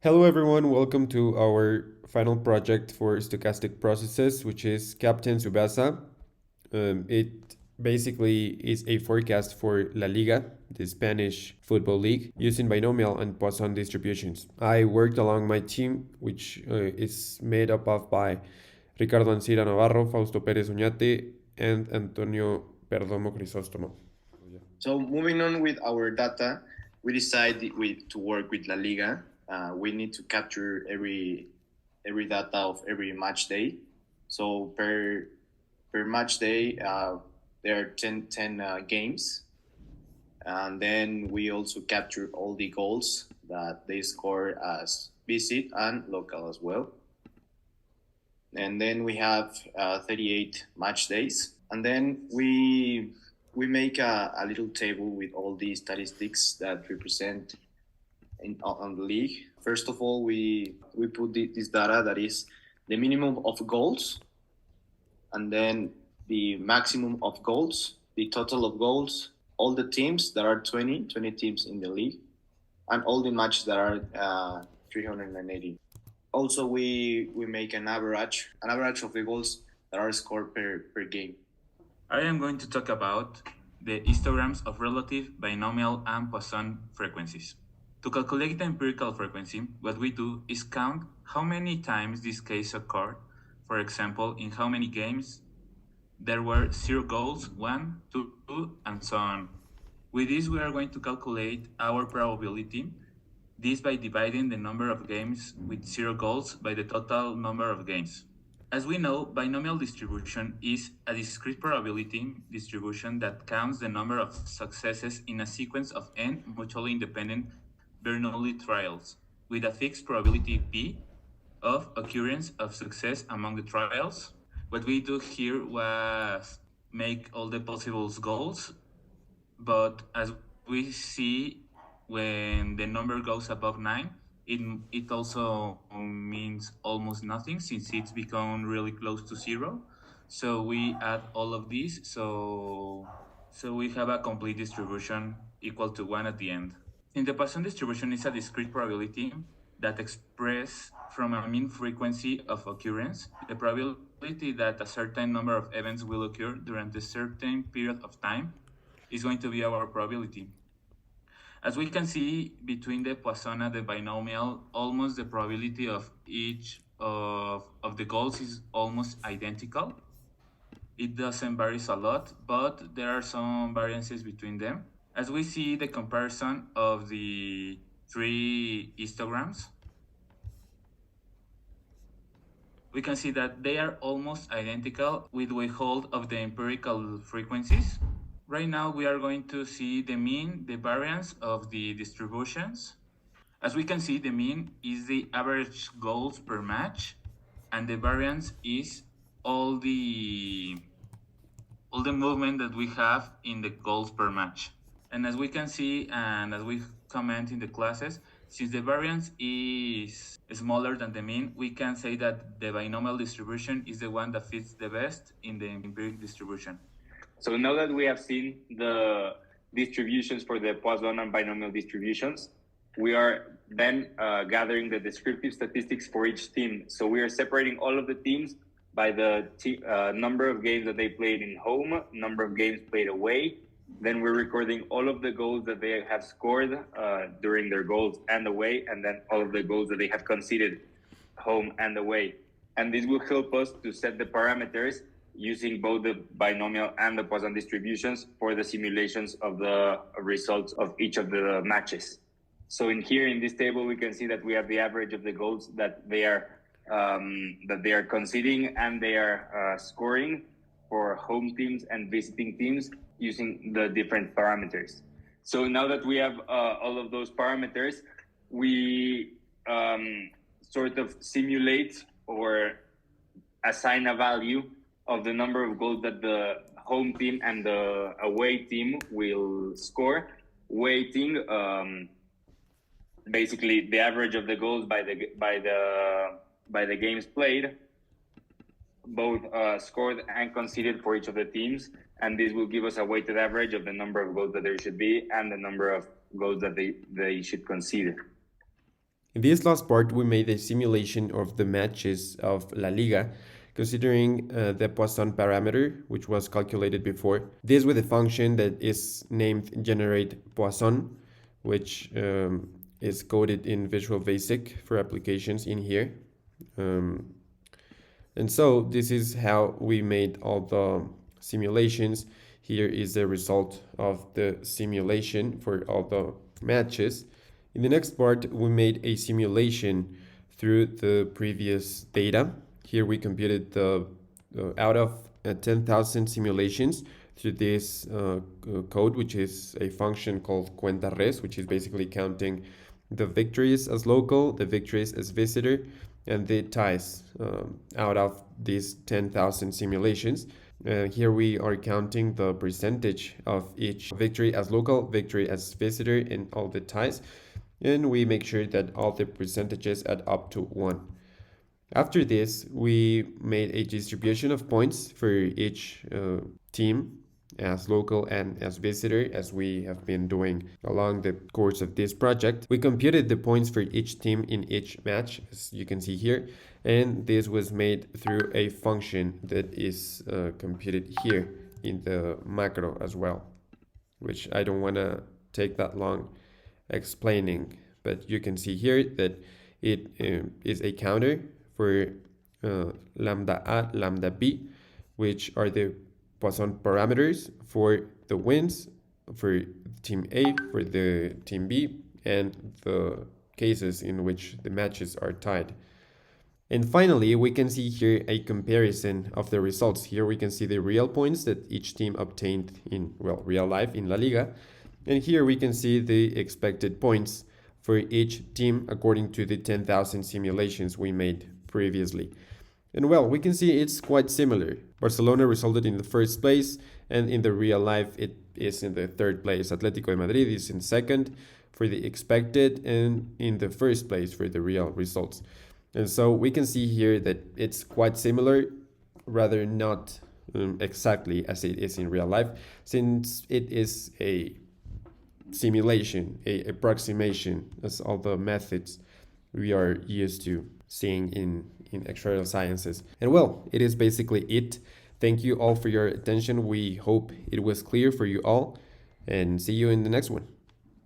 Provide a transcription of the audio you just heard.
Hello, everyone. Welcome to our final project for stochastic processes, which is Captain Tsubasa. It basically is a forecast for La Liga, the Spanish football league, using binomial and Poisson distributions. I worked along my team, which is made up of by Ricardo, Ancira, Navarro, Fausto, Pérez, Oñate, and Antonio Perdomo, Crisóstomo. So moving on with our data, we decided to work with La Liga. We need to capture every data of every match day. So per match day, there are 10 games, and then we also capture all the goals that they score as visit and local as well. And then we have 38 match days, and then we make a little table with all the statistics that represent on the league. First of all, we put this data that is the minimum of goals, and then the maximum of goals, the total of goals, all the teams that are 20 teams in the league, and all the matches that are 380. Also, we make an average of the goals that are scored per game. I am going to talk about the histograms of relative, binomial, and Poisson frequencies. To calculate the empirical frequency, what we do is count how many times this case occurred. For example, in how many games there were 0 goals, 1, 2, and so on. With this, we are going to calculate our probability, this by dividing the number of games with 0 goals by the total number of games. As we know, binomial distribution is a discrete probability distribution that counts the number of successes in a sequence of n mutually independent Bernoulli trials, with a fixed probability p of occurrence of success among the trials. What we do here was make all the possible goals, but as we see, when the number goes above 9, it also means almost nothing, since it's become really close to 0. So we add all of these, so we have a complete distribution equal to 1 at the end. In the Poisson distribution is a discrete probability that expresses from a mean frequency of occurrence the probability that a certain number of events will occur during a certain period of time is going to be our probability. As we can see, between the Poisson and the binomial, almost the probability of each of the goals is almost identical. It doesn't vary a lot, but there are some variances between them. As we see the comparison of the 3 histograms, we can see that they are almost identical with withhold of the empirical frequencies. Right now, we are going to see the mean, the variance of the distributions. As we can see, the mean is the average goals per match, and the variance is all the movement that we have in the goals per match. And as we can see, and as we comment in the classes, since the variance is smaller than the mean, we can say that the binomial distribution is the one that fits the best in the empiric distribution. So now that we have seen the distributions for the Poisson and binomial distributions, we are then gathering the descriptive statistics for each team. So we are separating all of the teams by the number of games that they played in home, number of games played away. Then we're recording all of the goals that they have scored during their goals and away, and then all of the goals that they have conceded home and away. And this will help us to set the parameters using both the binomial and the Poisson distributions for the simulations of the results of each of the matches. So in this table, we can see that we have the average of the goals that they are conceding and they are scoring for home teams and visiting teams using the different parameters. So now that we have all of those parameters, we sort of simulate or assign a value of the number of goals that the home team and the away team will score, weighting basically the average of the goals by the games played, both scored and conceded for each of the teams, and this will give us a weighted average of the number of goals that there should be and the number of goals that they should concede. In this last part, we made a simulation of the matches of La Liga, considering the Poisson parameter, which was calculated before. This with a function that is named generate Poisson, which is coded in Visual Basic for applications in here. And so this is how we made all the simulations. Here is the result of the simulation for all the matches. In the next part, we made a simulation through the previous data. Here we computed the out of 10,000 simulations through this code, which is a function called cuenta res, which is basically counting the victories as local, the victories as visitor, and the ties out of these 10,000 simulations. Here we are counting the percentage of each victory as local, victory as visitor, and all the ties. And we make sure that all the percentages add up to 1. After this, we made a distribution of points for each team as local and as visitor, as we have been doing along the course of this project. We computed the points for each team in each match, as you can see here, and this was made through a function that is computed here in the macro as well, which I don't want to take that long explaining, but you can see here that it is a counter for lambda A, lambda B, which are the Poisson parameters for the wins for team A, for the team B, and the cases in which the matches are tied. And finally, we can see here a comparison of the results. Here we can see the real points that each team obtained in, well, real life in La Liga. And here we can see the expected points for each team according to the 10,000 simulations we made previously. And well, we can see it's quite similar. Barcelona resulted in the first place, and in the real life it is in the third place. Atletico de Madrid is in second for the expected, and in the first place for the real results. And so we can see here that it's quite similar, rather not exactly as it is in real life, since it is a simulation, a approximation, as all the methods we are used to seeing in actuarial sciences. And well, it is basically it. Thank you all for your attention. We hope it was clear for you all, and see you in the next one.